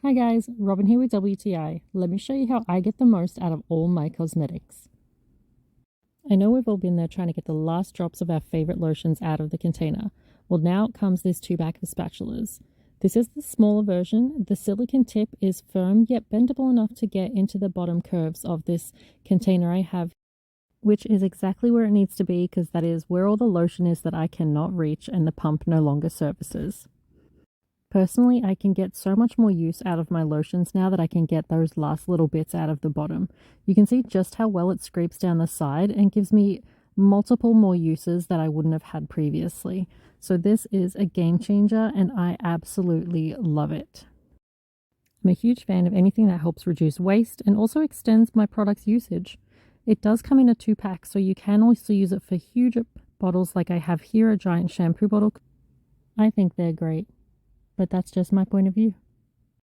Hi guys, Robin here with WTI. Let me show you how I get the most out of all my cosmetics. I know we've all been there trying to get the last drops of our favorite lotions out of the container. Well, now comes this 2-pack of spatulas. This is the smaller version. The silicone tip is firm yet bendable enough to get into the bottom curves of this container I have, which is exactly where it needs to be because that is where all the lotion is that I cannot reach and the pump no longer services. Personally, I can get so much more use out of my lotions now that I can get those last little bits out of the bottom. You can see just how well it scrapes down the side and gives me multiple more uses that I wouldn't have had previously. So this is a game changer and I absolutely love it. I'm a huge fan of anything that helps reduce waste and also extends my product's usage. It does come in a 2-pack, so you can also use it for huge bottles like I have here, a giant shampoo bottle. I think they're great. But that's just my point of view.